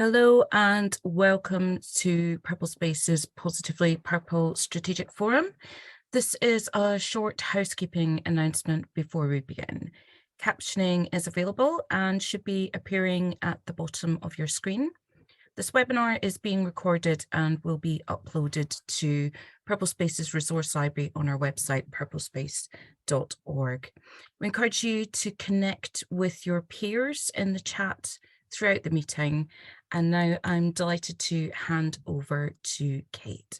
Hello and welcome to PurpleSpace's Positively Purple Strategic Forum. This is a short housekeeping announcement before we begin. Captioning is available and should be appearing at the bottom of your screen. This webinar is being recorded and will be uploaded to PurpleSpace's resource library on our website, purplespace.org. We encourage you to connect with your peers in the chat throughout the meeting. And now I'm delighted to hand over to Kate.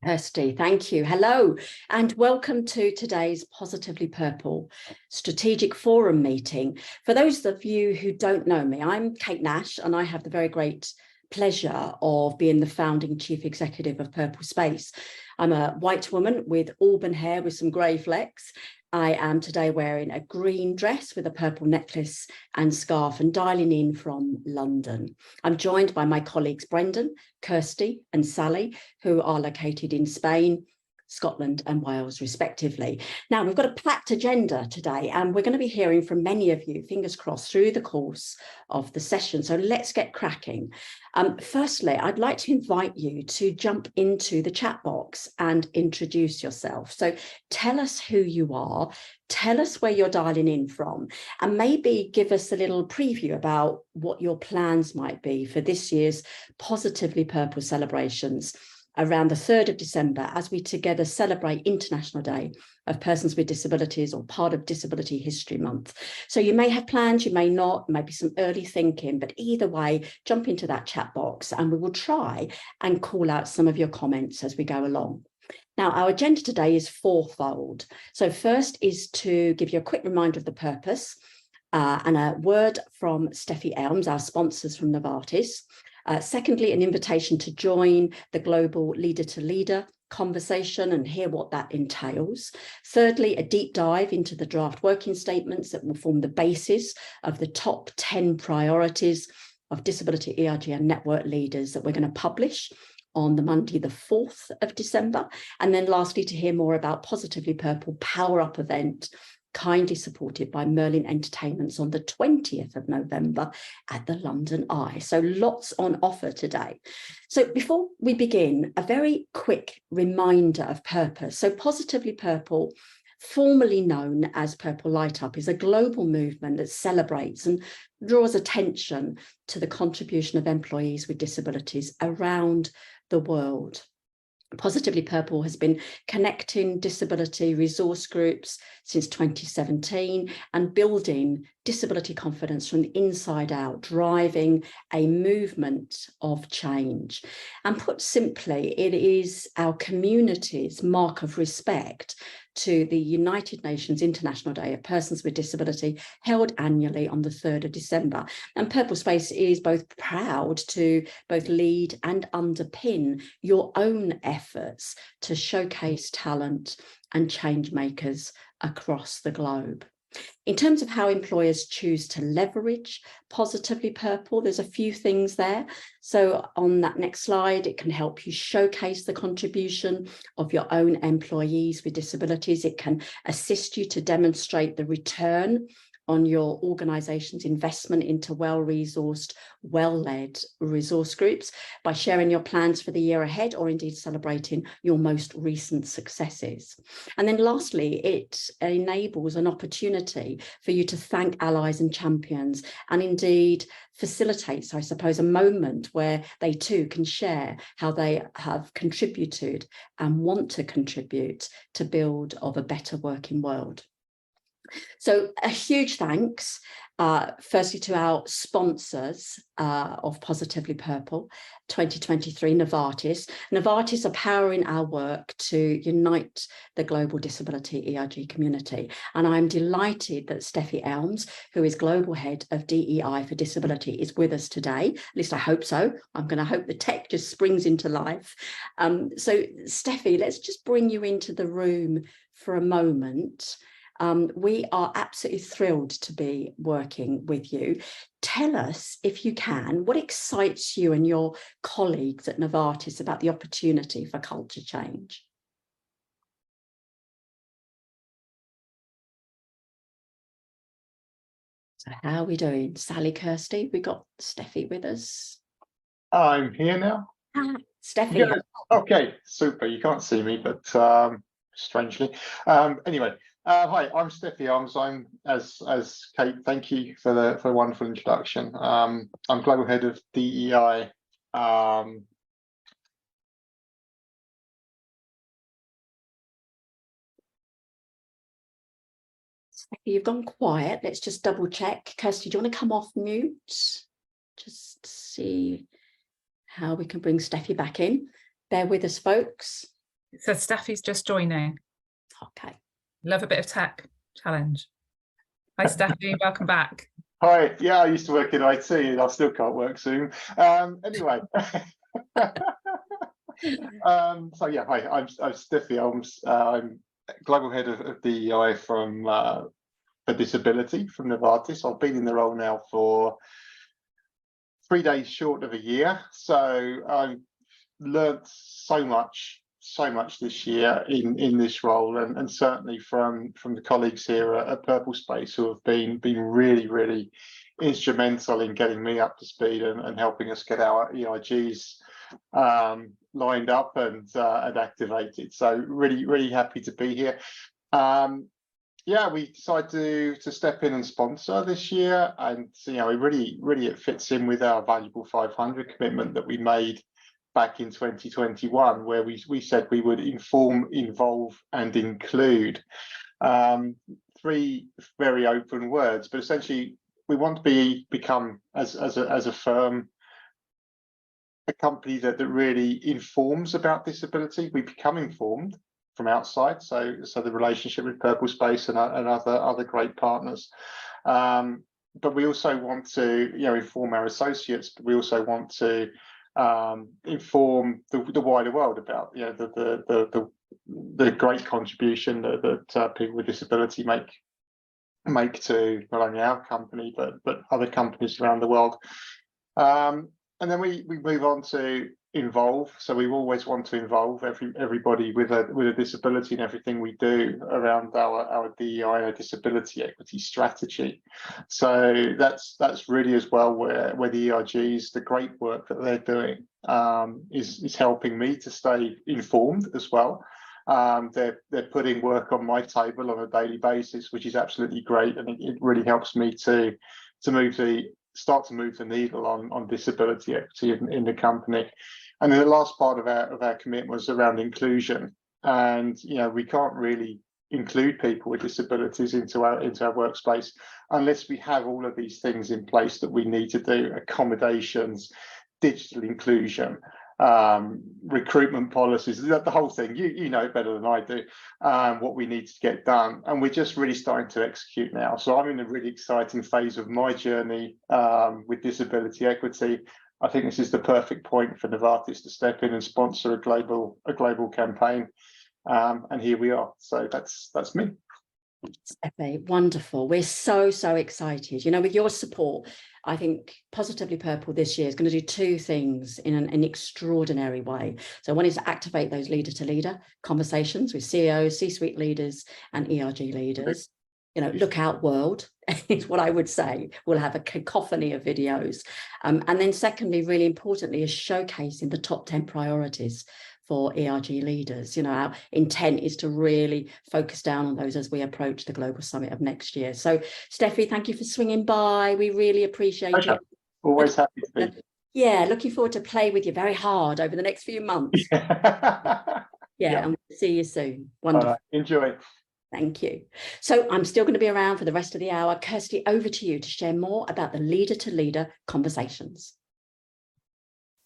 Kirsty, thank you. Hello, and welcome to today's Positively Purple Strategic Forum meeting. For those of you who don't know me, I'm Kate Nash, and I have the very great pleasure of being the founding chief executive of PurpleSpace. I'm a white woman with auburn hair with some grey flecks. I am today wearing a green dress with a purple necklace and scarf and dialing in from London. I'm joined by my colleagues Brendan, Kirsty and Sally, who are located in Spain, Scotland and Wales respectively. Now we've got a packed agenda today and we're going to be hearing from many of you, fingers crossed, through the course of the session. So let's get cracking. Firstly, I'd like to invite you to jump into the chat box and introduce yourself. So tell us who you are, tell us where you're dialing in from, and maybe give us a little preview about what your plans might be for this year's Positively Purple celebrations around the 3rd of December, as we together celebrate International Day of Persons with Disabilities, or part of Disability History Month. So you may have plans, you may not, maybe some early thinking, but either way, jump into that chat box and we will try and call out some of your comments as we go along. Now, our agenda today is fourfold. So first is to give you a quick reminder of the purpose and a word from Steffi Elms, our sponsors from Novartis. Secondly, an invitation to join the global leader to leader conversation and hear what that entails. Thirdly, a deep dive into the draft working statements that will form the basis of the top 10 priorities of disability ERG and network leaders that we're going to publish on the Monday, the 4th of December. And then lastly, to hear more about Positively Purple Power Up event, kindly supported by Merlin Entertainments on the 20th of November at the London Eye. So lots on offer today. So before we begin, a very quick reminder of purpose. So Positively Purple, formerly known as Purple Light Up, is a global movement that celebrates and draws attention to the contribution of employees with disabilities around the world. Positively Purple has been connecting disability resource groups since 2017 and building disability confidence from the inside out, driving a movement of change. And put simply, it is our community's mark of respect to the United Nations International Day of Persons with Disability, held annually on the 3rd of December. And PurpleSpace is both proud to both lead and underpin your own efforts to showcase talent and change makers across the globe. In terms of how employers choose to leverage Positively Purple, there's a few things there. So on that next slide, it can help you showcase the contribution of your own employees with disabilities. It can assist you to demonstrate the return on your organization's investment into well-resourced, well-led resource groups by sharing your plans for the year ahead, or indeed celebrating your most recent successes. And then lastly, it enables an opportunity for you to thank allies and champions, and indeed facilitates, I suppose, a moment where they too can share how they have contributed and want to contribute to build of a better working world. So a huge thanks, firstly, to our sponsors of Positively Purple 2023, Novartis. Novartis are powering our work to unite the global disability ERG community. And I'm delighted that Steffi Elms, who is Global Head of DEI for Disability, is with us today. At least I hope so. I'm going to hope the tech just springs into life. So Steffi, let's just bring you into the room for a moment. We are absolutely thrilled to be working with you. Tell us, if you can, what excites you and your colleagues at Novartis about the opportunity for culture change? So how are we doing? Sally, Kirsty, we got Steffi with us. I'm here now. Steffi. Yeah. Okay, super. You can't see me, but strangely. Anyway, hi, I'm Steffi Arms. I'm as Kate. Thank you for the wonderful introduction. I'm global head of DEI. You've gone quiet. Let's just double check. Kirsty, do you want to come off mute? Just see how we can bring Steffi back in. Bear with us, folks. So Steffi's just joining. Okay. Love a bit of tech challenge. Hi, Steffi. Welcome back. Hi. Yeah, I used to work in IT, and I still can't work Zoom. Anyway. So yeah, hi. I'm Steffi Arms. I'm global head of DEI for disability from Novartis. I've been in the role now for 3 days short of a year, so I've learnt so much this year in this role, and certainly from the colleagues here at PurpleSpace, who have been really instrumental in getting me up to speed and helping us get our EIGs lined up and activated. So really happy to be here. Yeah, we decided to step in and sponsor this year, and it fits in with our valuable 500 commitment that we made back in 2021, where we said we would inform, involve, and include. 3 very open words, but essentially we want to become as a firm a company that really informs about disability. We become informed from outside, so the relationship with PurpleSpace and other great partners, but we also want to inform our associates, but we also want to inform the wider world about the great contribution that people with disability make to not only our company but other companies around the world. And then we move on to involve. So we always want to involve everybody with a disability in everything we do around our DEI and our disability equity strategy. So that's really as well where the EIGs, the great work that they're doing, is helping me to stay informed as well. They're putting work on my table on a daily basis, which is absolutely great, and it really helps me to start to move the needle on disability equity in the company. And then the last part of our commitment was around inclusion, and we can't really include people with disabilities into our workspace unless we have all of these things in place that we need to do: accommodations, digital inclusion, recruitment policies, the whole thing. You know better than I do what we need to get done, and we're just really starting to execute now. So I'm in a really exciting phase of my journey with disability equity. I think this is the perfect point for Novartis to step in and sponsor a global campaign, and here we are. So that's me. Steffi, wonderful. We're so excited. With your support, I think Positively Purple this year is going to do 2 things in an extraordinary way. So one is to activate those leader-to-leader conversations with CEOs, C-suite leaders, and ERG leaders. Look out, world, is what I would say. We'll have a cacophony of videos. And then secondly, really importantly, is showcasing the top 10 priorities for ERG leaders. Our intent is to really focus down on those as we approach the Global Summit of next year. So, Steffi, thank you for swinging by. We really appreciate it. Always happy to be. Yeah, looking forward to play with you very hard over the next few months. Yeah, and we'll see you soon. Wonderful. Enjoy. Thank you. So I'm still going to be around for the rest of the hour. Kirsty, over to you to share more about the leader-to-leader conversations.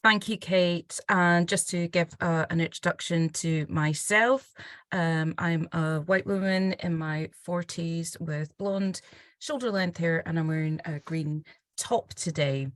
Thank you, Kate. And just to give an introduction to myself, I'm a white woman in my 40s with blonde shoulder length hair, and I'm wearing a green top today.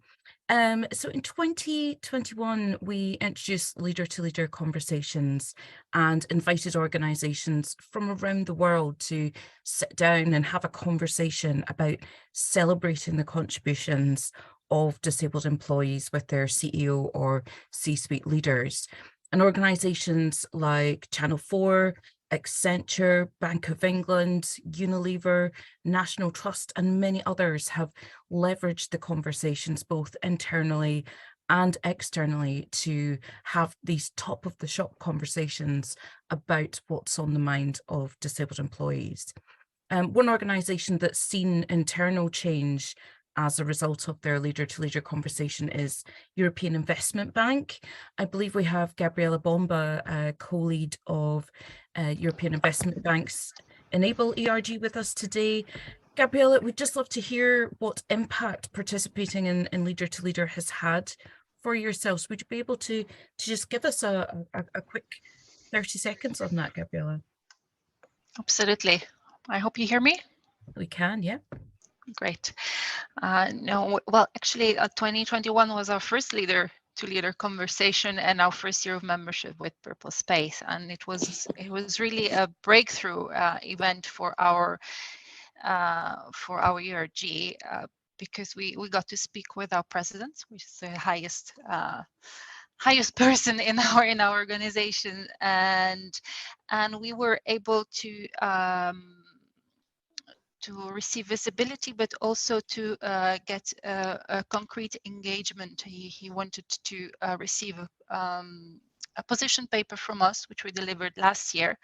So in 2021, we introduced leader-to-leader conversations and invited organisations from around the world to sit down and have a conversation about celebrating the contributions of disabled employees with their CEO or C-suite leaders. And organisations like Channel 4, Accenture, Bank of England, Unilever, National Trust, and many others have leveraged the conversations both internally and externally to have these top of the shop conversations about what's on the mind of disabled employees. One organisation that's seen internal change as a result of their leader-to-leader conversation is European Investment Bank. I believe we have Gabriella Bomba, co-lead of European Investment Bank's Enable ERG with us today. Gabriella, we'd just love to hear what impact participating in leader-to-leader has had for yourselves. Would you be able to just give us a quick 30 seconds on that, Gabriella? Absolutely. I hope you hear me. We can, yeah. Great. No, well, actually, 2021 was our first leader-to-leader conversation and our first year of membership with PurpleSpace, and it was really a breakthrough event for our ERG because we got to speak with our president, which is the highest person in our organization, and we were able to receive visibility, but also to get a concrete engagement. He wanted to receive a position paper from us, which we delivered last year.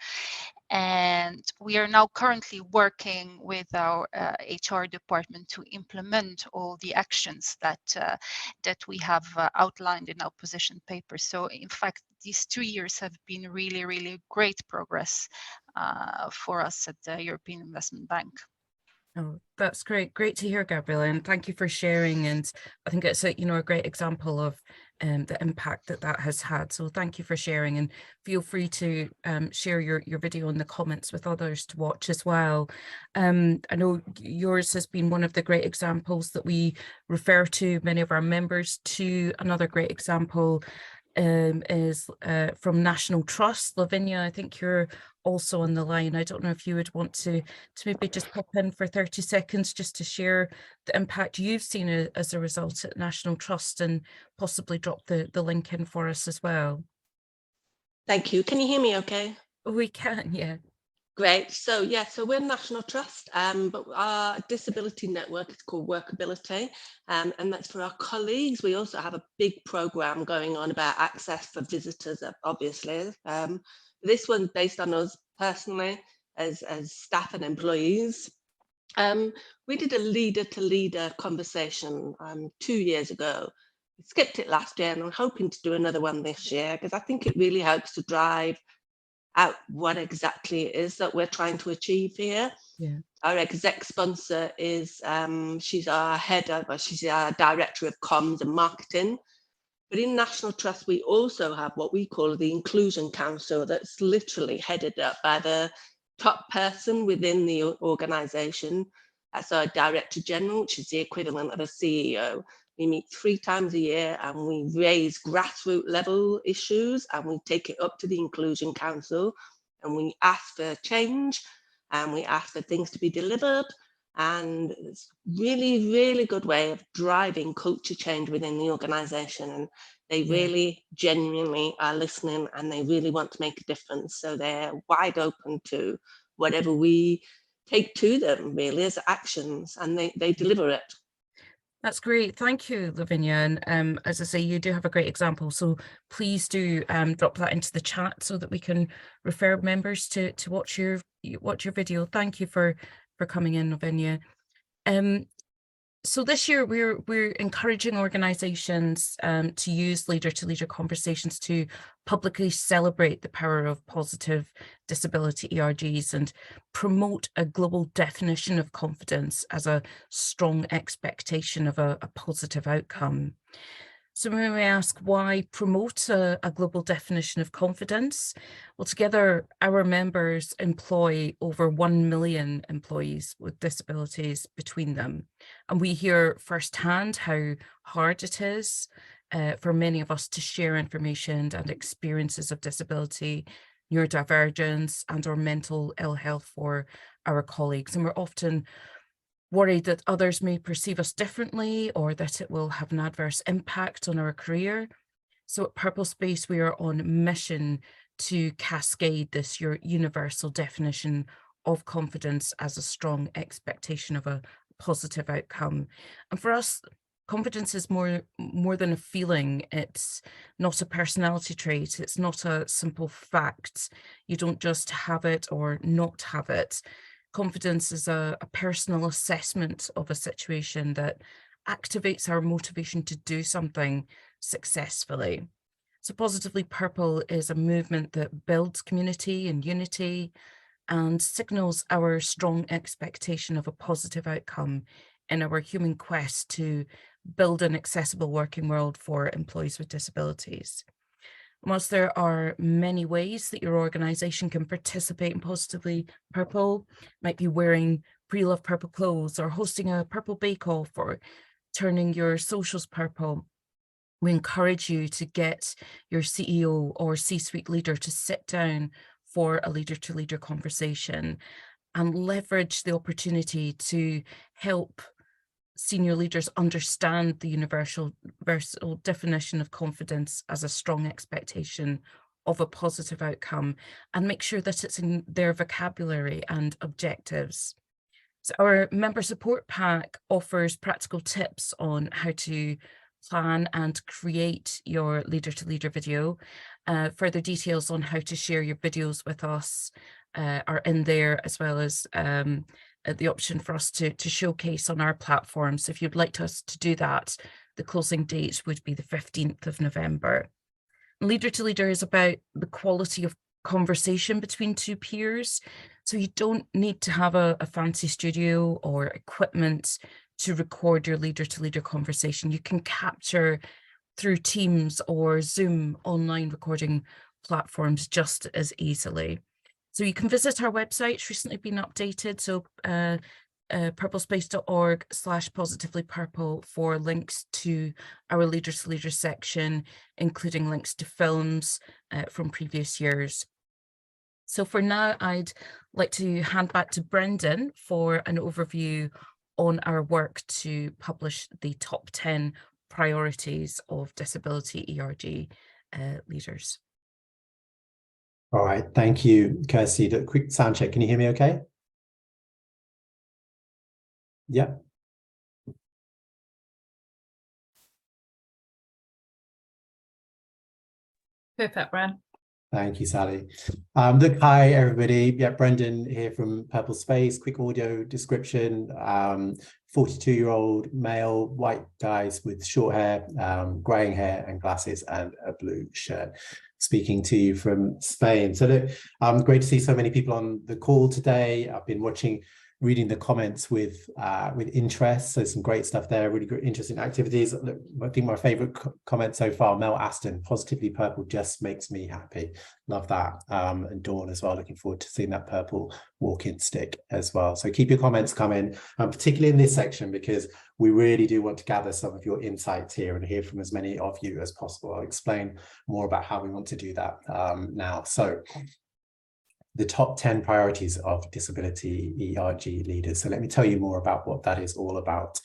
And we are now currently working with our HR department to implement all the actions that we have outlined in our position paper. So in fact, these 2 years have been really, really great progress for us at the European Investment Bank. Oh, that's great. Great to hear, Gabriella, and thank you for sharing. And I think it's a great example of the impact that has had. So thank you for sharing, and feel free to share your video in the comments with others to watch as well. I know yours has been one of the great examples that we refer to, many of our members to. Another great example is from National Trust. Lavinia, I think you're also on the line. I don't know if you would want to maybe just pop in for 30 seconds just to share the impact you've seen as a result at National Trust, and possibly drop the link in for us as well. Thank you. Can you hear me okay? We can, yeah. Great. So we're National Trust, but our disability network is called Workability, and that's for our colleagues. We also have a big program going on about access for visitors, obviously. This one's based on us personally as staff and employees. We did a leader-to-leader conversation 2 years ago. We skipped it last year, and I'm hoping to do another one this year because I think it really helps to drive out what exactly it is that we're trying to achieve here. Yeah. Our exec sponsor is she's our director of comms and marketing. But in National Trust, we also have what we call the Inclusion Council, that's literally headed up by the top person within the organisation. That's our Director General, which is the equivalent of a CEO. We meet 3 times a year and we raise grassroots level issues, and we take it up to the Inclusion Council, and we ask for change and we ask for things to be delivered. And it's really, really good way of driving culture change within the organisation. And they really genuinely are listening, and they really want to make a difference. So they're wide open to whatever we take to them really as actions, and they deliver it. That's great. Thank you, Lavinia. And as I say, you do have a great example. So please do drop that into the chat so that we can refer members to watch your video. Thank you for coming in, Lavinia. So this year we're encouraging organisations to use leader-to-leader conversations to publicly celebrate the power of positive disability ERGs and promote a global definition of confidence as a strong expectation of a positive outcome. So when we ask why promote a global definition of confidence, well, together our members employ over 1 million employees with disabilities between them. And we hear firsthand how hard it is for many of us to share information and experiences of disability, neurodivergence, and or mental ill health for our colleagues. And we're often worried that others may perceive us differently or that it will have an adverse impact on our career. So at PurpleSpace, we are on a mission to cascade this your universal definition of confidence as a strong expectation of a positive outcome. And for us, confidence is more than a feeling. It's not a personality trait. It's not a simple fact. You don't just have it or not have it. Confidence is a personal assessment of a situation that activates our motivation to do something successfully. So Positively Purple is a movement that builds community and unity and signals our strong expectation of a positive outcome in our human quest to build an accessible working world for employees with disabilities. Whilst there are many ways that your organisation can participate in Positively Purple, might be wearing pre-loved purple clothes or hosting a purple bake-off or turning your socials purple, we encourage you to get your CEO or C-suite leader to sit down for a leader-to-leader conversation and leverage the opportunity to help senior leaders understand the universal definition of confidence as a strong expectation of a positive outcome and make sure that it's in their vocabulary and objectives. So our member support pack offers practical tips on how to plan and create your leader-to-leader video. Further details on how to share your videos with us are in there, as well as the option for us to showcase on our platform. So if you'd like us to do that, the closing date would be the 15th of November. Leader to Leader is about the quality of conversation between two peers. So you don't need to have a fancy studio or equipment to record your leader to leader conversation. You can capture through Teams or Zoom online recording platforms just as easily. So you can visit our website. It's recently been updated. So purplespace.org/positivelypurple for links to our leader to leader section, including links to films from previous years. So for now, I'd like to hand back to Brendan for an overview on our work to publish the top 10 priorities of disability ERG leaders. All right, thank you, Kirsty. A quick sound check. Can you hear me okay? Yeah. Perfect, Bren. Thank you, Sally. Look, hi, everybody. Yeah, Brendan here from PurpleSpace. Quick audio description. 42-year-old male, white guys with short hair, greying hair and glasses and a blue shirt. Speaking to you from Spain. So look, great to see so many people on the call today. I've been reading the comments with interest. So some great stuff there, really good, interesting activities. Look, I think my favorite comment so far, Mel Aston, Positively Purple just makes me happy. Love that. And Dawn as well, looking forward to seeing that purple walk-in stick as well. So keep your comments coming, particularly in this section, because we really do want to gather some of your insights here and hear from as many of you as possible. I'll explain more about how we want to do that now. So the top 10 priorities of disability ERG leaders. So let me tell you more about what that is all about.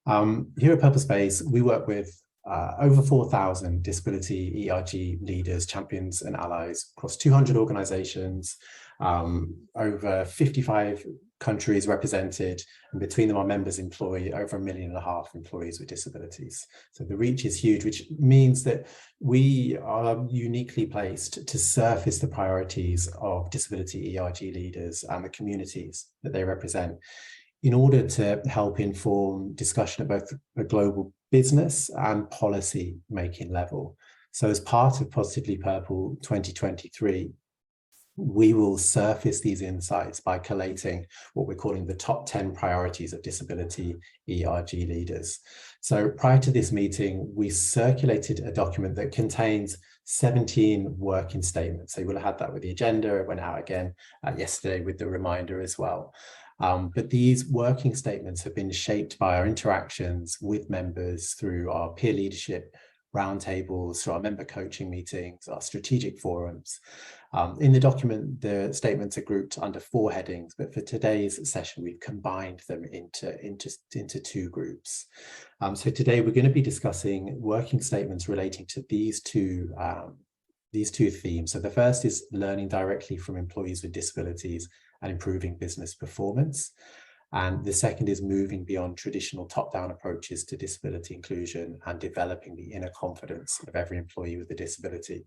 Here at PurpleSpace, we work with over 4,000 disability ERG leaders, champions and allies across 200 organizations, over 55 countries represented, and between them our members employ over 1.5 million employees with disabilities. So the reach is huge, which means that we are uniquely placed to surface the priorities of disability ERG leaders and the communities that they represent in order to help inform discussion at both a global business and policy making level. So as part of Positively Purple 2023, we will surface these insights by collating what we're calling the top 10 priorities of disability ERG leaders. So prior to this meeting, we circulated a document that contains 17 working statements. So you will have had that with the agenda. It went out again yesterday with the reminder as well. But these working statements have been shaped by our interactions with members through our peer leadership roundtables, through our member coaching meetings, our strategic forums. In the document, the statements are grouped under 4 headings, but for today's session, we've combined them into 2 groups. So today we're going to be discussing working statements relating to these two these two themes. So the first is learning directly from employees with disabilities and improving business performance. And the second is moving beyond traditional top-down approaches to disability inclusion and developing the inner confidence of every employee with a disability.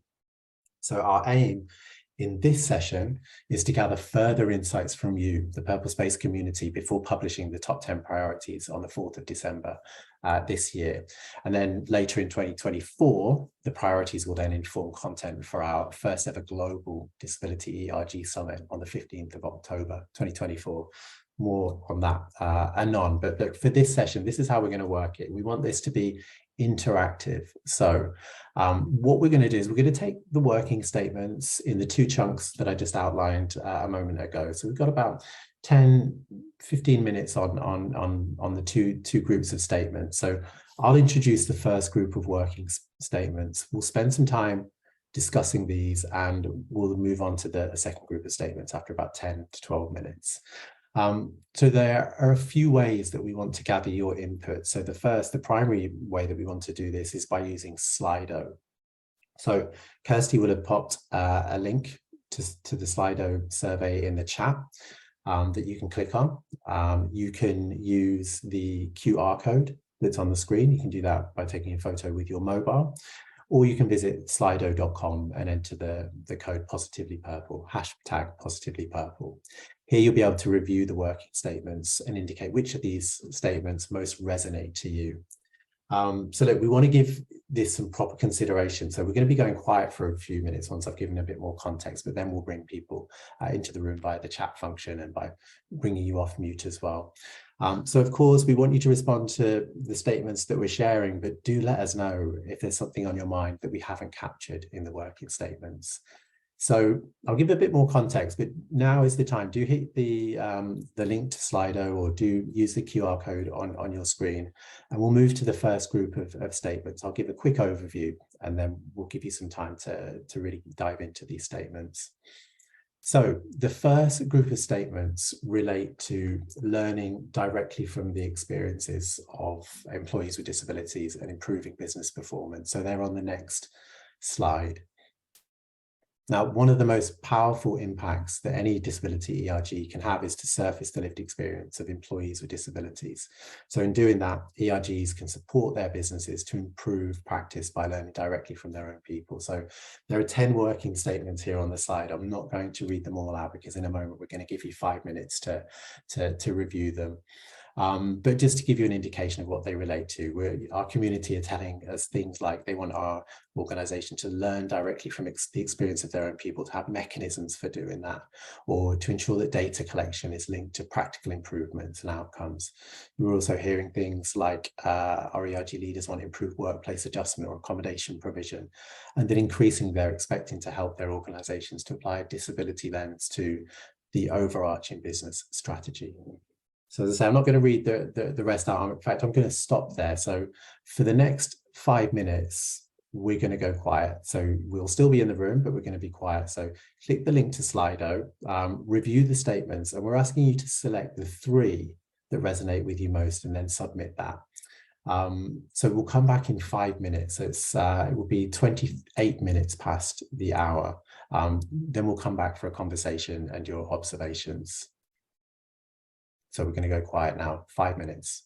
So our aim in this session is to gather further insights from you, the PurpleSpace community, before publishing the top 10 priorities on the 4th of December this year. And then later in 2024, the priorities will then inform content for our first ever global disability ERG summit on the 15th of October, 2024. More on that anon. But look, for this session, this is how we're going to work it. We want this to be interactive. So what we're going to do is we're going to take the working statements in the two chunks that I just outlined a moment ago. So we've got about 10-15 minutes on the two groups of statements. So I'll introduce the first group of working statements. We'll spend some time discussing these, and we'll move on to the second group of statements after about 10 to 12 minutes. So there are a few ways that we want to gather your input. So the primary way that we want to do this is by using Slido. So Kirsty will have popped a link to the Slido survey in the chat that you can click on. You can use the QR code that's on the screen. You can do that by taking a photo with your mobile, or you can visit slido.com and enter the code #positivelypurple, #positivelypurple. Here you'll be able to review the working statements and indicate which of these statements most resonate to you. So look, we want to give this some proper consideration. So we're going to be going quiet for a few minutes once I've given a bit more context, but then we'll bring people into the room via the chat function and by bringing you off mute as well. So of course, we want you to respond to the statements that we're sharing, but do let us know if there's something on your mind that we haven't captured in the working statements. So I'll give a bit more context, but now is the time. Do hit the link to Slido, or do use the QR code on your screen, and we'll move to the first group of statements. I'll give a quick overview, and then we'll give you some time to really dive into these statements. So the first group of statements relate to learning directly from the experiences of employees with disabilities and improving business performance. So they're on the next slide. Now, one of the most powerful impacts that any disability ERG can have is to surface the lived experience of employees with disabilities. So in doing that, ERGs can support their businesses to improve practice by learning directly from their own people. So there are 10 working statements here on the slide. I'm not going to read them all out because in a moment we're going to give you 5 minutes to review them. But just to give you an indication of what they relate to, our community are telling us things like they want our organization to learn directly from the experience of their own people, to have mechanisms for doing that, or to ensure that data collection is linked to practical improvements and outcomes. We're also hearing things like our ERG leaders want improved workplace adjustment or accommodation provision, and that increasingly they're expecting to help their organizations to apply a disability lens to the overarching business strategy. So as I say, I'm not going to read the rest out. In fact, I'm going to stop there. So for the next 5 minutes, we're going to go quiet. So we'll still be in the room, but we're going to be quiet. So click the link to Slido, review the statements, and we're asking you to select the 3 that resonate with you most and then submit that. So we'll come back in 5 minutes. It will be 28 minutes past the hour. Then we'll come back for a conversation and your observations. So we're going to go quiet now, 5 minutes.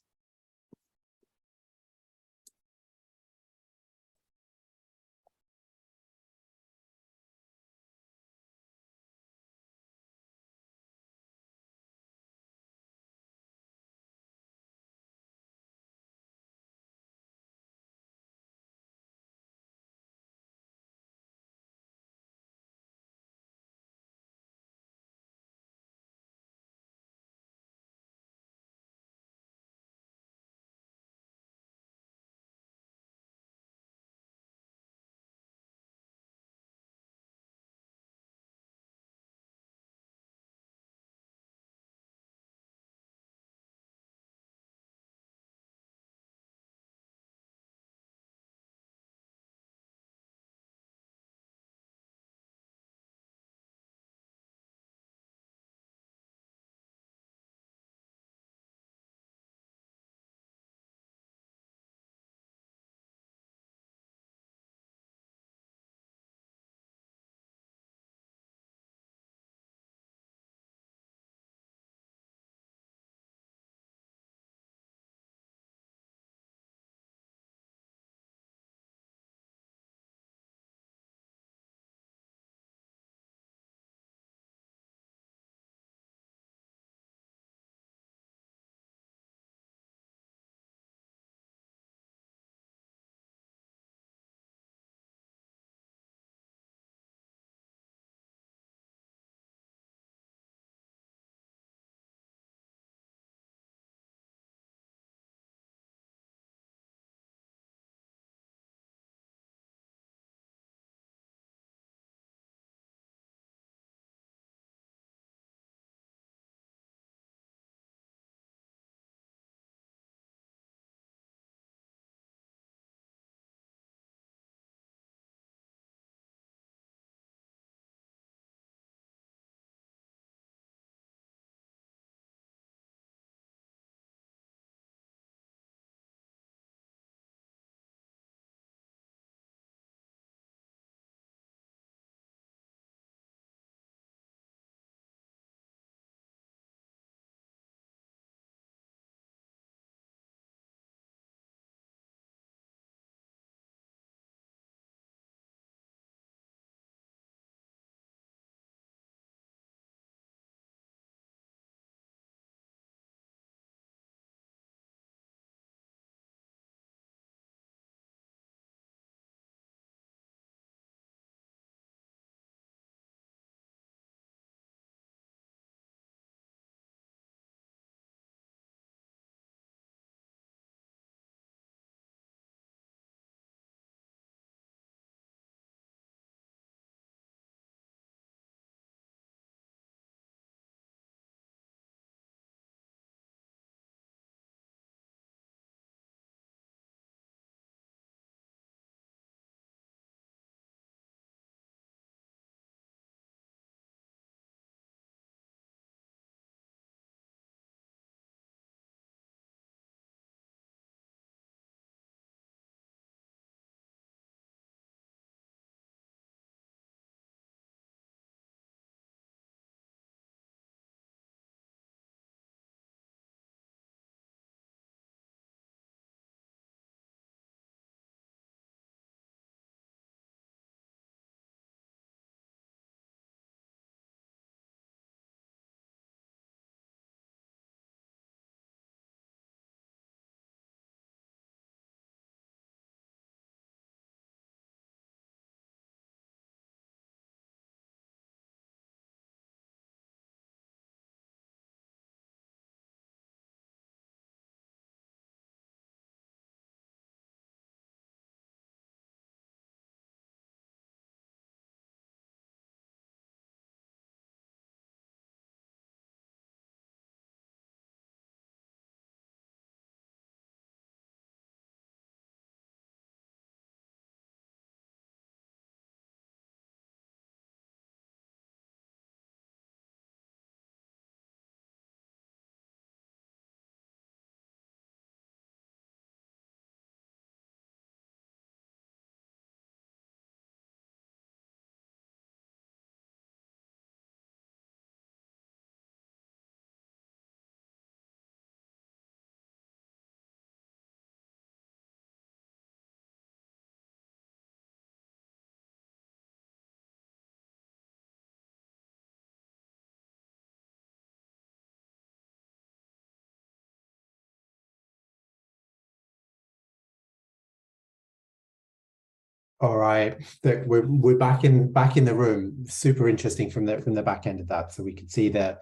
All right, look, we're back in the room. Super interesting from the back end of that, so we can see the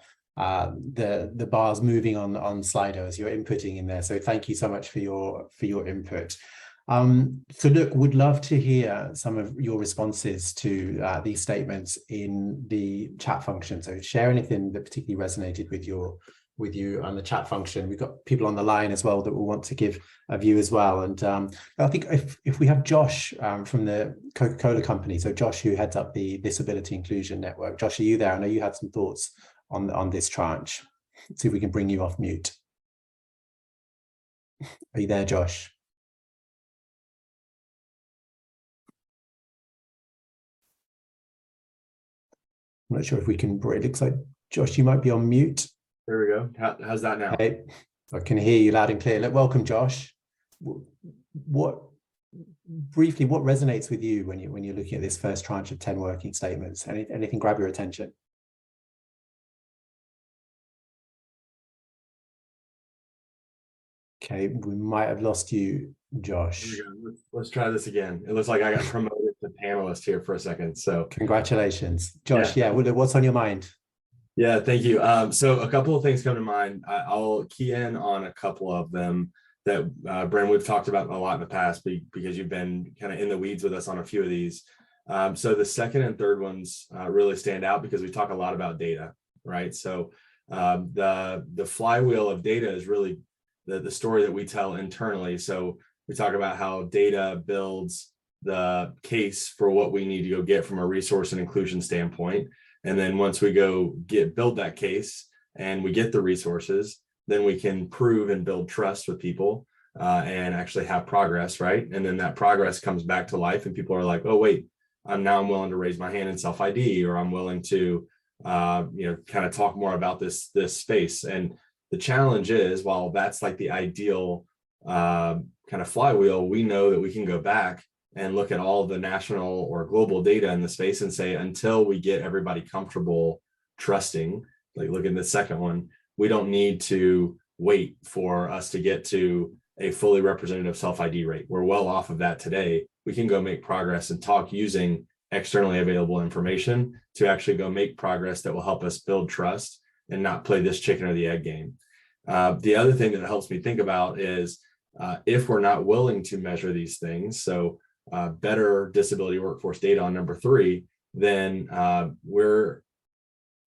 bars moving on Slido as you're inputting in there. So thank you so much for your input. So look, would love to hear some of your responses to these statements in the chat function. So share anything that particularly resonated with you on the chat function. We've got people on the line as well that will want to give a view as well. And I think if we have Josh from the Coca-Cola company, so Josh, who heads up the Disability Inclusion Network. Josh, are you there? I know you had some thoughts on this tranche. Let's see if we can bring you off mute. Are you there, Josh? I'm not sure if we can, it looks like, Josh, you might be on mute. There we go. How's that now? Hey, I can hear you loud and clear. Look, welcome, Josh. Briefly, what resonates with you when you're looking at this first tranche of 10 working statements? Anything grab your attention? Okay, we might have lost you, Josh. Let's try this again. It looks like I got promoted to panelist here for a second. So congratulations, Josh. Yeah, what's on your mind? Yeah, thank you. So a couple of things come to mind. I'll key in on a couple of them that Bren, we've talked about a lot in the past because you've been kind of in the weeds with us on a few of these. So the second and third ones really stand out because we talk a lot about data, right? So the flywheel of data is really the story that we tell internally. So we talk about how data builds the case for what we need to go get from a resource and inclusion standpoint. And then once we go build that case and we get the resources, then we can prove and build trust with people and actually have progress, right? And then that progress comes back to life and people are like, oh, wait, I'm willing to raise my hand in self-ID, or I'm willing to, kind of talk more about this space. And the challenge is, while that's like the ideal kind of flywheel, we know that we can go back and look at all the national or global data in the space and say, until we get everybody comfortable trusting, like look at the second one, we don't need to wait for us to get to a fully representative self-ID rate. We're well off of that today. We can go make progress and talk using externally available information to actually go make progress that will help us build trust and not play this chicken or the egg game. The other thing that helps me think about is if we're not willing to measure these things, so better disability workforce data on number 3, then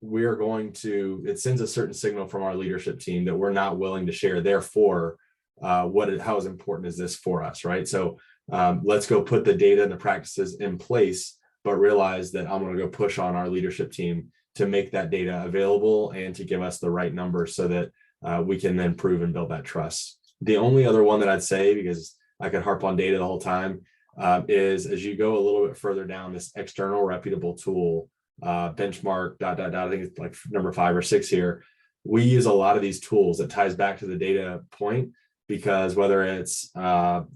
we are going to, it sends a certain signal from our leadership team that we're not willing to share. Therefore, how is important is this for us, right? So let's go put the data and the practices in place, but realize that I'm going to go push on our leadership team to make that data available and to give us the right numbers so that we can then prove and build that trust. The only other one that I'd say, because I could harp on data the whole time, is as you go a little bit further down this external reputable tool, benchmark, I think it's like number 5 or 6 here. We use a lot of these tools that ties back to the data point, because whether it's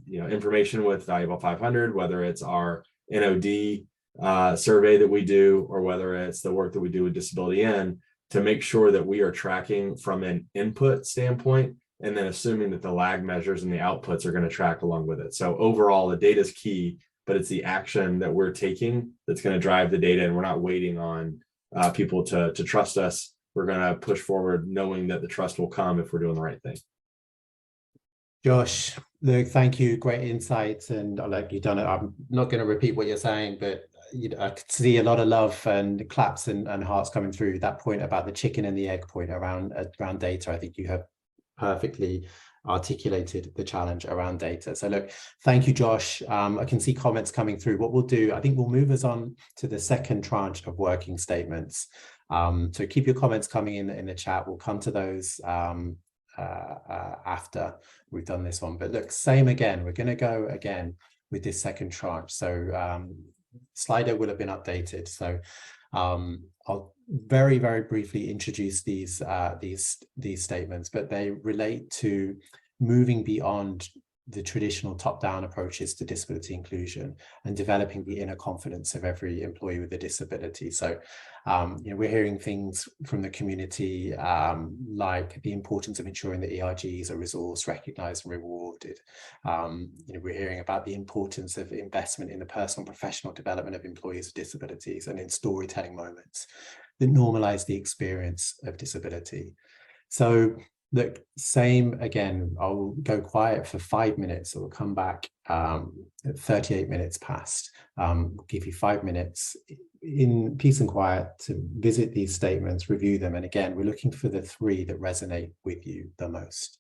information with Valuable 500, whether it's our NOD survey that we do, or whether it's the work that we do with Disability In, to make sure that we are tracking from an input standpoint, and then assuming that the lag measures and the outputs are going to track along with it. So overall, the data is key, but it's the action that we're taking that's going to drive the data, and we're not waiting on people to trust us. We're going to push forward knowing that the trust will come if we're doing the right thing. Josh, look, thank you. Great insights, and like you've done it. I'm not going to repeat what you're saying, but I could see a lot of love and claps and hearts coming through. That point about the chicken and the egg point around data, I think you have perfectly articulated the challenge around data. So look, thank you, Josh. I can see comments coming through. What we'll do, I think we'll move us on to the second tranche of working statements. So keep your comments coming in the chat. We'll come to those after we've done this one. But look, same again, we're going to go again with this second tranche. So Slido will have been updated. So I'll very, very briefly introduce these statements, but they relate to moving beyond the traditional top-down approaches to disability inclusion and developing the inner confidence of every employee with a disability. So, we're hearing things from the community like the importance of ensuring that ERGs are resourced, recognised and rewarded. We're hearing about the importance of investment in the personal and professional development of employees with disabilities and in storytelling moments that normalise the experience of disability. So look, same again, I'll go quiet for 5 minutes. We'll come back at 38 minutes past. We'll give you 5 minutes in peace and quiet to visit these statements, review them. And again, we're looking for the 3 that resonate with you the most.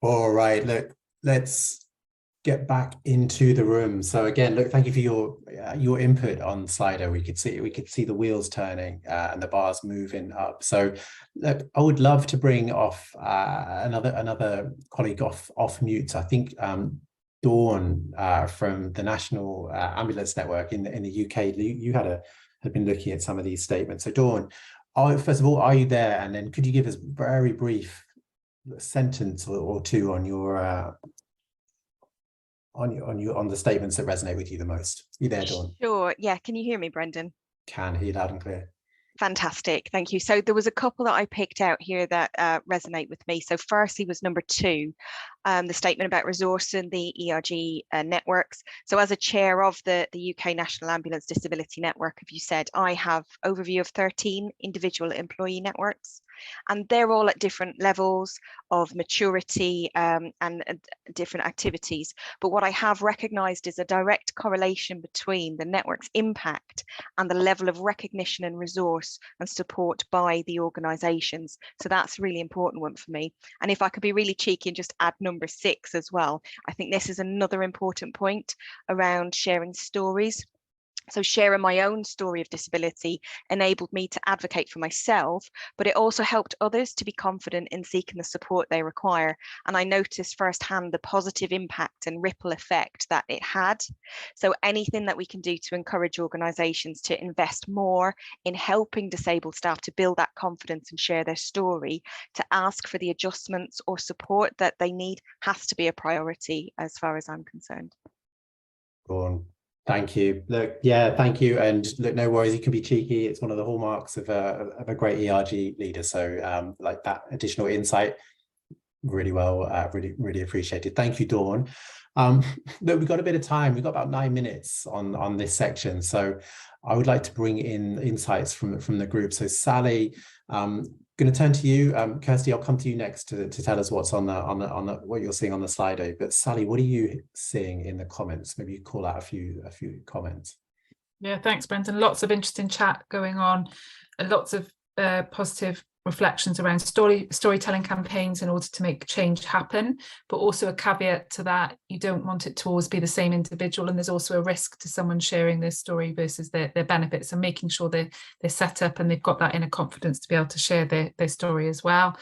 All right, look, let's get back into the room. So again, look, thank you for your input on Slido. We could see the wheels turning and the bars moving up. So look, I would love to bring off another colleague off mute. I think Dawn from the National Ambulance Network in the UK. You had been looking at some of these statements. So Dawn, first of all, are you there? And then could you give us a very brief sentence or two on your on the statements that resonate with you the most? You there, Dawn? Sure. Yeah. Can you hear me, Brendan? Can hear you loud and clear. Fantastic. Thank you. So there was a couple that I picked out here that resonate with me. So firstly was number 2, the statement about resourcing the ERG networks. So as a chair of the UK National Ambulance Disability Network, as you said, I have overview of 13 individual employee networks, and they're all at different levels of maturity and different activities. But what I have recognised is a direct correlation between the network's impact and the level of recognition and resource and support by the organisations. So that's a really important one for me. And if I could be really cheeky and just add number 6 as well, I think this is another important point around sharing stories. So sharing my own story of disability enabled me to advocate for myself, but it also helped others to be confident in seeking the support they require. And I noticed firsthand the positive impact and ripple effect that it had. So anything that we can do to encourage organisations to invest more in helping disabled staff to build that confidence and share their story, to ask for the adjustments or support that they need, has to be a priority as far as I'm concerned. Go on. Thank you. Look, yeah, thank you. And look, no worries, you can be cheeky. It's one of the hallmarks of a great ERG leader. So like that additional insight, really well, really appreciated. Thank you, Dawn. Look, we've got a bit of time. We've got about 9 minutes on this section. So I would like to bring in insights from the group. So Sally, going to turn to you. Kirsty, I'll come to you next to tell us what's on what you're seeing on the Slido. But Sally, what are you seeing in the comments? Maybe you call out a few comments. Yeah, thanks, Brendan. Lots of interesting chat going on, and lots of positive reflections around storytelling campaigns in order to make change happen, but also a caveat to that, you don't want it to always be the same individual, and there's also a risk to someone sharing their story versus their benefits, and making sure they're set up and they've got that inner confidence to be able to share their story as well.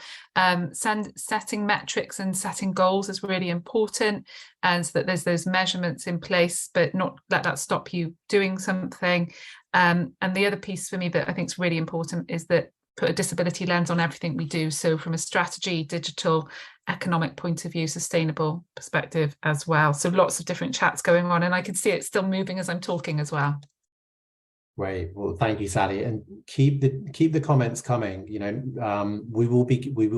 Setting metrics and setting goals is really important, and so that there's those measurements in place, but not let that stop you doing something. And the other piece for me that I think is really important is that put a disability lens on everything we do. So from a strategy, digital, economic point of view, sustainable perspective as well. So lots of different chats going on, and I can see it still moving as I'm talking as well. Great. Well, thank you, Sally, and keep the comments coming. You know, we will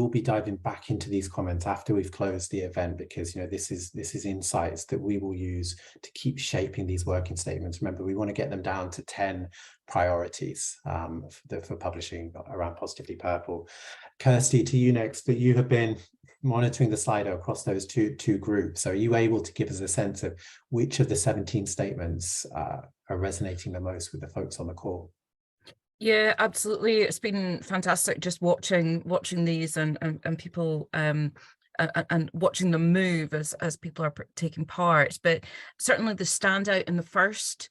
be diving back into these comments after we've closed the event, because you know this is insights that we will use to keep shaping these working statements. Remember, we want to get them down to 10 priorities for publishing around Positively Purple. Kirsty, to you next. That you have been monitoring the Slido across those two groups. So are you able to give us a sense of which of the 17 statements are resonating the most with the folks on the call? Yeah, absolutely. It's been fantastic just watching these and people and watching them move as people are taking part. But certainly the standout in the first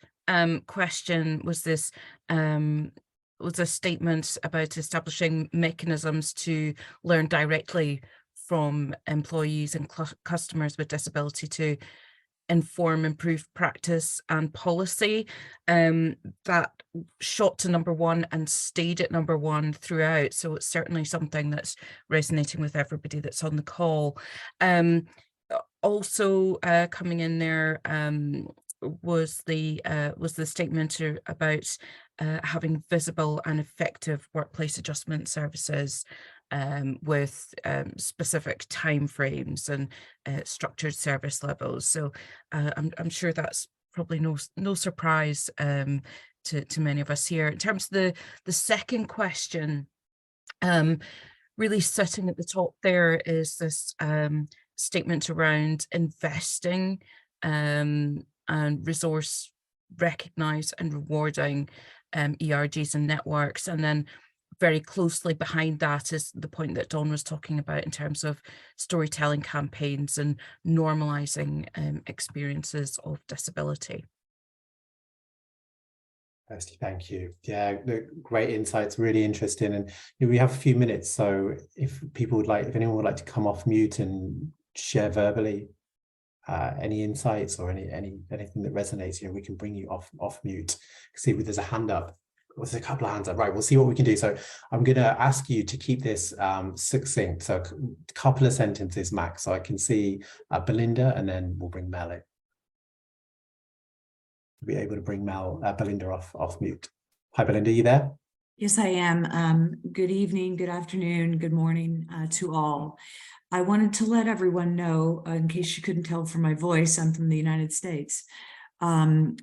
question was this was a statement about establishing mechanisms to learn directly from employees and customers with disability to inform improved practice and policy. That shot to number 1 and stayed at number 1 throughout. So it's certainly something that's resonating with everybody that's on the call. Also coming in there was the statement about having visible and effective workplace adjustment services with specific timeframes and structured service levels. So I'm sure that's probably no surprise to many of us here. In terms of the second question, really sitting at the top there is this statement around investing and resource recognize and rewarding ERGs and networks, and then very closely behind that is the point that Dawn was talking about in terms of storytelling campaigns and normalizing experiences of disability. Kirsty, thank you. Yeah, great insights, really interesting. And we have a few minutes, so if people would like, if anyone would like to come off mute and share verbally any insights or anything that resonates, we can bring you off mute. See, there's a hand up. There's a couple of hands up. Right, we'll see what we can do. So I'm going to ask you to keep this succinct. So a couple of sentences max. So I can see Belinda, and then we'll bring Mel in. Be able to bring Belinda off mute. Hi, Belinda, you there? Yes, I am. Good evening, good afternoon, good morning to all. I wanted to let everyone know, in case you couldn't tell from my voice, I'm from the United States. And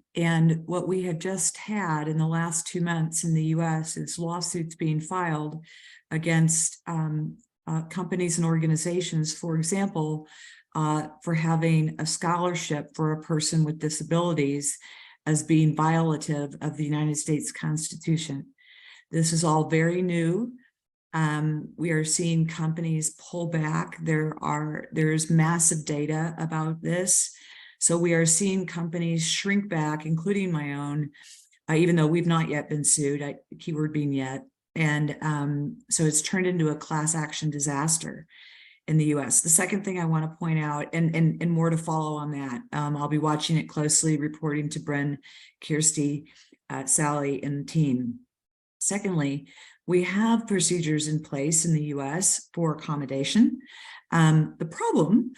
what we have just had in the last 2 months in the US is lawsuits being filed against companies and organizations, for example, for having a scholarship for a person with disabilities as being violative of the United States Constitution. This is all very new. We are seeing companies pull back. There's massive data about this. So we are seeing companies shrink back, including my own, even though we've not yet been sued, keyword being yet. And so it's turned into a class action disaster in the US. The second thing I want to point out, and more to follow on that, I'll be watching it closely, reporting to Bren, Kirsty, Sally, and the team. Secondly, we have procedures in place in the US for accommodation. The problem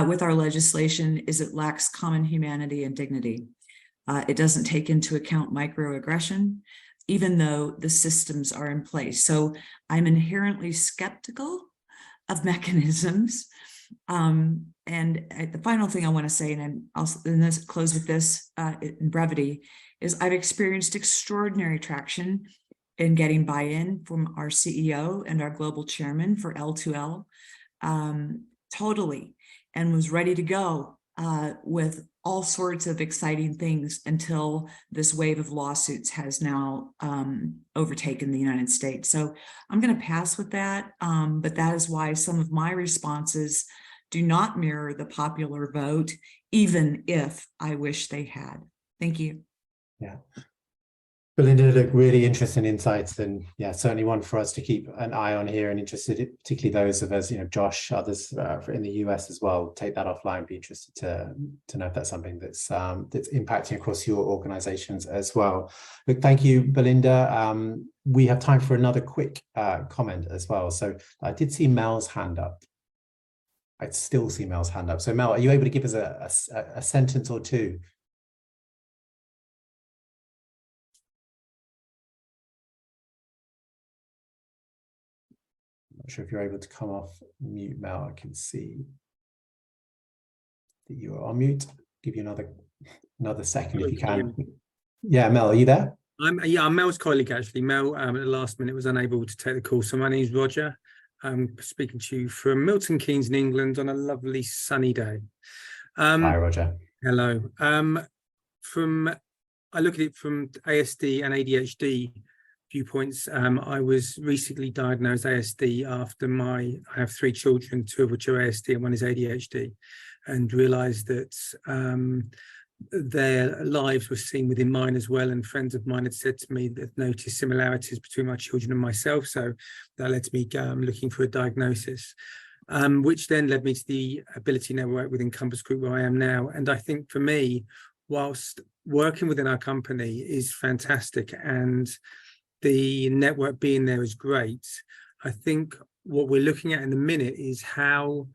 with our legislation is it lacks common humanity and dignity. It doesn't take into account microaggression, even though the systems are in place. So I'm inherently skeptical of mechanisms. And the final thing I want to say, and I'll close with this in brevity, is I've experienced extraordinary traction in getting buy-in from our CEO and our global chairman for L2L, totally, and was ready to go with all sorts of exciting things until this wave of lawsuits has now overtaken the United States. So I'm going to pass with that, but that is why some of my responses do not mirror the popular vote, even if I wish they had. Thank you. Yeah. Belinda, look, really interesting insights, and yeah, certainly one for us to keep an eye on here, and interested, particularly those of us, Josh, others in the US as well, take that offline. Be interested to know if that's something that's impacting across your organizations as well. Look, thank you, Belinda. We have time for another quick comment as well. So I did see Mel's hand up. I still see Mel's hand up. So Mel, are you able to give us a sentence or two? Not sure if you're able to come off mute, Mel. I can see that you are on mute. Give you another second if you can. Yeah, Mel, are you there? I'm Mel's colleague, actually. Mel, at the last minute, was unable to take the call. So my name's Roger. I'm speaking to you from Milton Keynes in England on a lovely sunny day. Hi, Roger. Hello. I look at it from ASD and ADHD viewpoints. I was recently diagnosed ASD after I have 3 children, 2 of which are ASD and 1 is ADHD, and realized that their lives were seen within mine as well. And friends of mine had said to me that noticed similarities between my children and myself. So that led to me looking for a diagnosis, which then led me to the Ability Network within Compass Group, where I am now. And I think for me, whilst working within our company is fantastic and the network being there is great, I think what we're looking at in the minute is how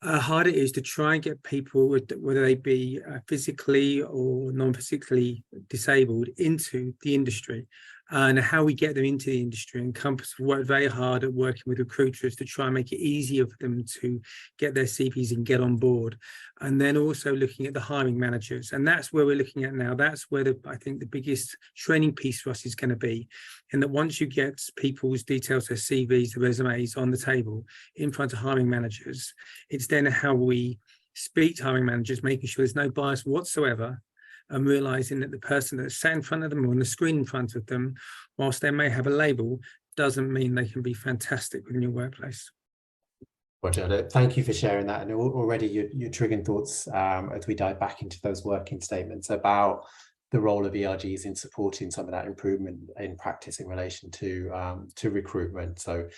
hard it is to try and get people, whether they be physically or non-physically disabled, into the industry, and how we get them into the industry. And Compass have worked very hard at working with recruiters to try and make it easier for them to get their CVs and get on board. And then also looking at the hiring managers. And that's where we're looking at now. That's where I think the biggest training piece for us is going to be, in that once you get people's details, their CVs, their resumes on the table in front of hiring managers, it's then how we speak to hiring managers, making sure there's no bias whatsoever, and realizing that the person that's sat in front of them or on the screen in front of them, whilst they may have a label, doesn't mean they can be fantastic within your workplace. Roger, thank you for sharing that. And already you're triggering thoughts as we dive back into those working statements about the role of ERGs in supporting some of that improvement in practice in relation to recruitment. So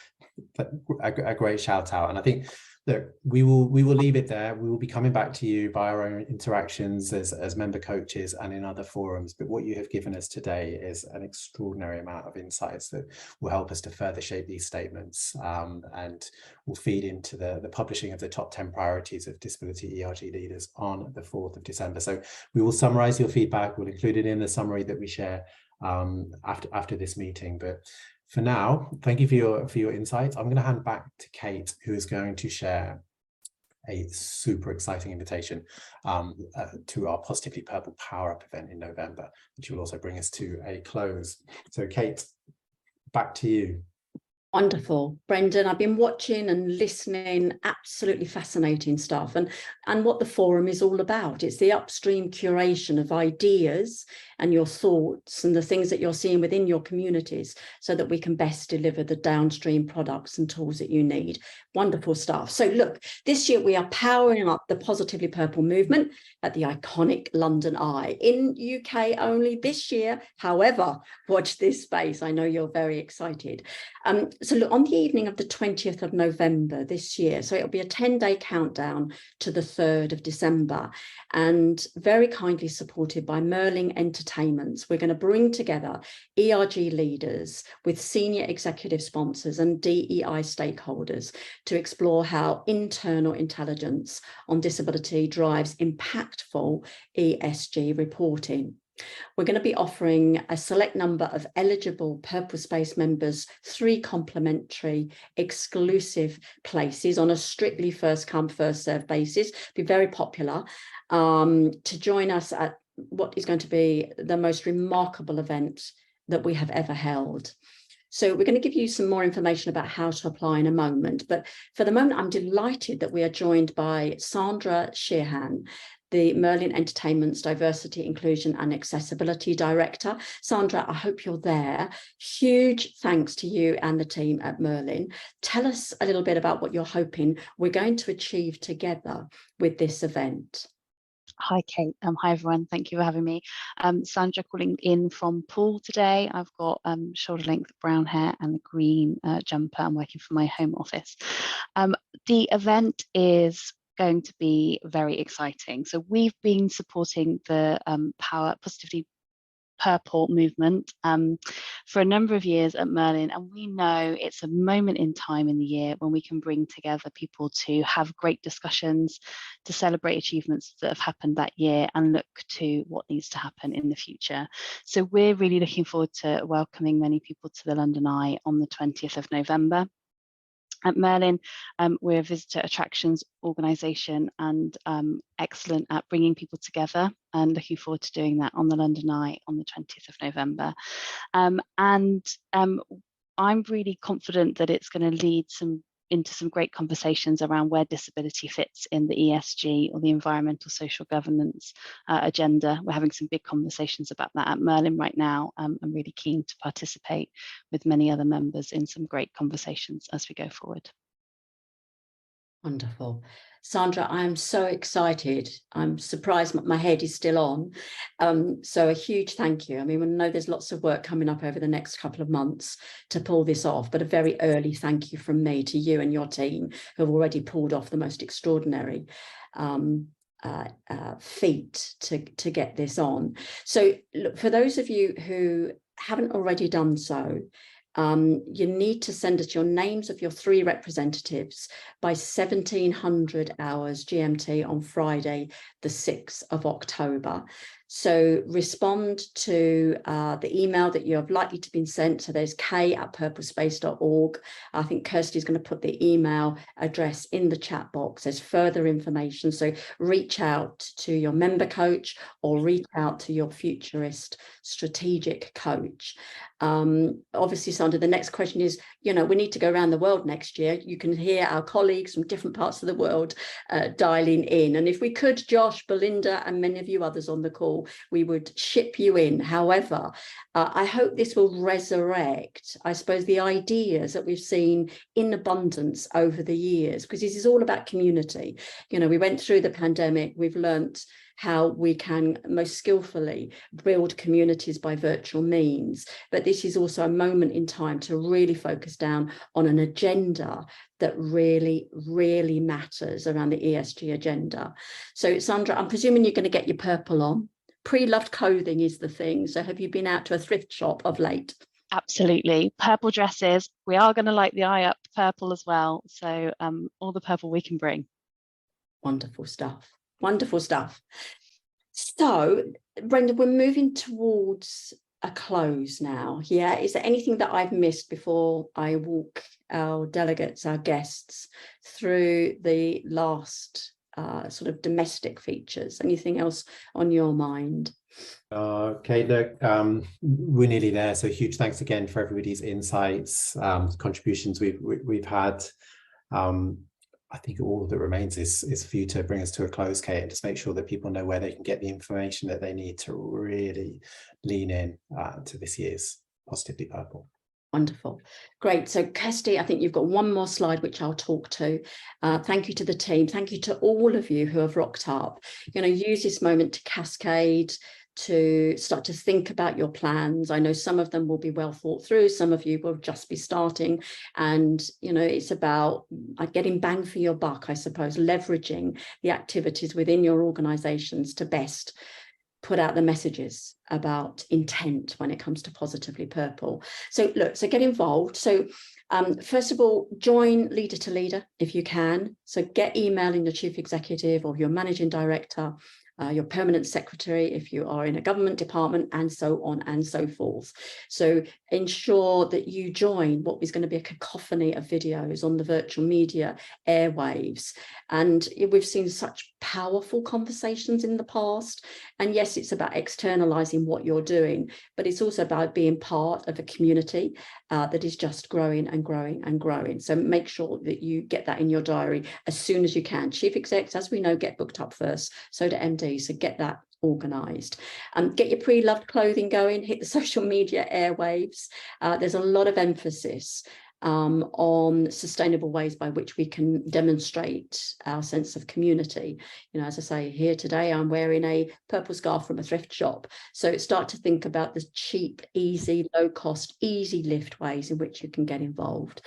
a great shout out. And I think that we will leave it there. We will be coming back to you by our own interactions as member coaches and in other forums. But what you have given us today is an extraordinary amount of insights that will help us to further shape these statements and will feed into the publishing of the top 10 priorities of disability ERG leaders on the 4th of December. So we will summarize your feedback. We'll include it in the summary that we share after this meeting. But for now, thank you for your insights. I'm going to hand back to Kate, who is going to share a super exciting invitation to our Positively Purple Power Up event in November, which will also bring us to a close. So Kate, back to you. Wonderful, Brendan. I've been watching and listening, absolutely fascinating stuff, and what the forum is all about. It's the upstream curation of ideas and your thoughts and the things that you're seeing within your communities so that we can best deliver the downstream products and tools that you need. Wonderful stuff. So look, this year we are powering up the Positively Purple movement at the iconic London Eye in UK only this year. However, watch this space. I know you're very excited. So look, on the evening of the 20th of November this year, so it'll be a 10-day countdown to the 3rd of December, and very kindly supported by Merlin Entertainments, we're going to bring together ERG leaders with senior executive sponsors and DEI stakeholders to explore how internal intelligence on disability drives impactful ESG reporting. We're going to be offering a select number of eligible PurpleSpace members 3 complimentary exclusive places on a strictly first come, first served basis. Be very popular to join us at what is going to be the most remarkable event that we have ever held. So we're going to give you some more information about how to apply in a moment. But for the moment, I'm delighted that we are joined by Sandra Sheehan, the Merlin Entertainment's Diversity, Inclusion and Accessibility Director. Sandra, I hope you're there. Huge thanks to you and the team at Merlin. Tell us a little bit about what you're hoping we're going to achieve together with this event. Hi, Kate. Hi, everyone. Thank you for having me. Sandra calling in from Poole today. I've got shoulder length brown hair and a green jumper. I'm working from my home office. The event is going to be very exciting. So we've been supporting the Positively Purple movement for a number of years at Merlin, and we know it's a moment in time in the year when we can bring together people to have great discussions, to celebrate achievements that have happened that year and look to what needs to happen in the future. So we're really looking forward to welcoming many people to the London Eye on the 20th of November. At Merlin, we're a visitor attractions organisation and excellent at bringing people together, and looking forward to doing that on the London Eye on the 20th of November. I'm really confident that it's going to lead into some great conversations around where disability fits in the ESG or the environmental social governance agenda. We're having some big conversations about that at Merlin right now. I'm really keen to participate with many other members in some great conversations as we go forward. Wonderful. Sandra, I'm so excited. I'm surprised my head is still on. So a huge thank you. I mean, we know there's lots of work coming up over the next couple of months to pull this off, but a very early thank you from me to you and your team who have already pulled off the most extraordinary feat to get this on. So look, for those of you who haven't already done so, you need to send us your names of your 3 representatives by 1700 hours GMT on Friday, the 6th of October. So respond to the email that you have likely to be sent. So there's k@purplespace.org. I think Kirsty's going to put the email address in the chat box. There's further information. So reach out to your member coach or reach out to your futurist strategic coach. Obviously, Sandra, the next question is, we need to go around the world next year. You can hear our colleagues from different parts of the world dialing in. And if we could, Josh, Belinda, and many of you others on the call, purple, we would ship you in. However, I hope this will resurrect, I suppose, the ideas that we've seen in abundance over the years, because this is all about community. You know, we went through the pandemic, we've learnt how we can most skillfully build communities by virtual means. But this is also a moment in time to really focus down on an agenda that really, really matters around the ESG agenda. So Sandra, I'm presuming you're going to get your purple on. Pre-loved clothing is the thing. So have you been out to a thrift shop of late? Absolutely. Purple dresses. We are going to light the eye up purple as well. So all the purple we can bring. Wonderful stuff. Wonderful stuff. So, Brenda, we're moving towards a close now. Yeah. Is there anything that I've missed before I walk our delegates, our guests, through the last sort of domestic features? Anything else on your mind? Okay, look, we're nearly there. So huge thanks again for everybody's insights, contributions we've had. I think all that remains is for you to bring us to a close, Kate, and just make sure that people know where they can get the information that they need to really lean in to this year's Positively Purple. Wonderful. Great. So Kirsty, I think you've got one more slide, which I'll talk to. Thank you to the team. Thank you to all of you who have rocked up. You know, use this moment to cascade, to start to think about your plans. I know some of them will be well thought through. Some of you will just be starting. And, you know, it's about getting bang for your buck, I suppose, leveraging the activities within your organizations to best put out the messages about intent when it comes to Positively Purple. So look, so get involved. So first of all, join Leader to Leader if you can. So get emailing your chief executive or your managing director, your permanent secretary if you are in a government department, and so on and so forth. So ensure that you join what is going to be a cacophony of videos on the virtual media airwaves. And we've seen such powerful conversations in the past. And yes, it's about externalizing what you're doing, but it's also about being part of a community that is just growing and growing and growing. So make sure that you get that in your diary as soon as you can. Chief execs, as we know, get booked up first. So do MD. So get that organized. Get your pre-loved clothing going, hit the social media airwaves. There's a lot of emphasis on sustainable ways by which we can demonstrate our sense of community. You know, as I say, here today, I'm wearing a purple scarf from a thrift shop. So start to think about the cheap, easy, low cost, easy lift ways in which you can get involved.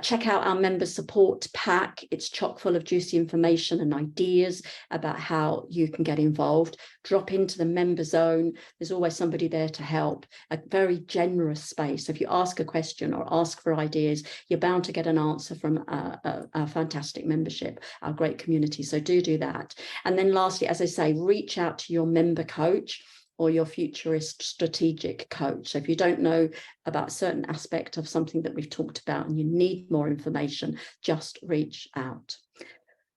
Check out our member support pack. It's chock full of juicy information and ideas about how you can get involved. Drop into the member zone. There's always somebody there to help. A very generous space. So if you ask a question or ask for ideas, you're bound to get an answer from our fantastic membership, our great community. So do that. And then lastly, as I say, reach out to your member coach or your futurist strategic coach. So if you don't know about a certain aspect of something that we've talked about and you need more information, just reach out.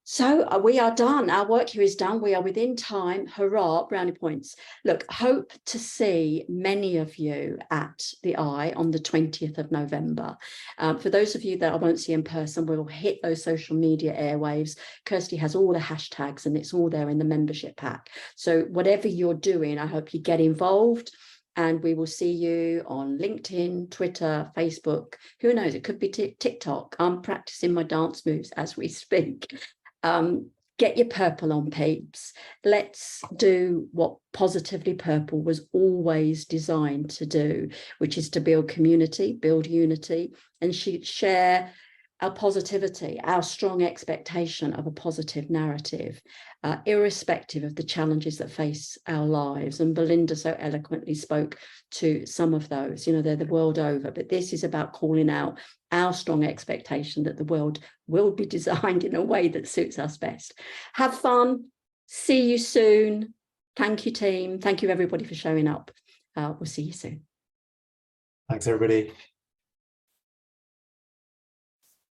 So we are done. Our work here is done. We are within time. Hurrah, brownie points. Look, hope to see many of you at the Eye on the 20th of November. For those of you that I won't see in person, we'll hit those social media airwaves. Kirsty has all the hashtags and it's all there in the membership pack. So whatever you're doing, I hope you get involved. And we will see you on LinkedIn, Twitter, Facebook. Who knows? It could be TikTok. I'm practicing my dance moves as we speak. Get your purple on, peeps. Let's do what Positively Purple was always designed to do, which is to build community, build unity, and share our positivity, our strong expectation of a positive narrative, irrespective of the challenges that face our lives. And Belinda so eloquently spoke to some of those. You know, they're the world over, but this is about calling out our strong expectation that the world will be designed in a way that suits us best. Have fun. See you soon. Thank you, team. Thank you, everybody, for showing up. We'll see you soon. Thanks, everybody.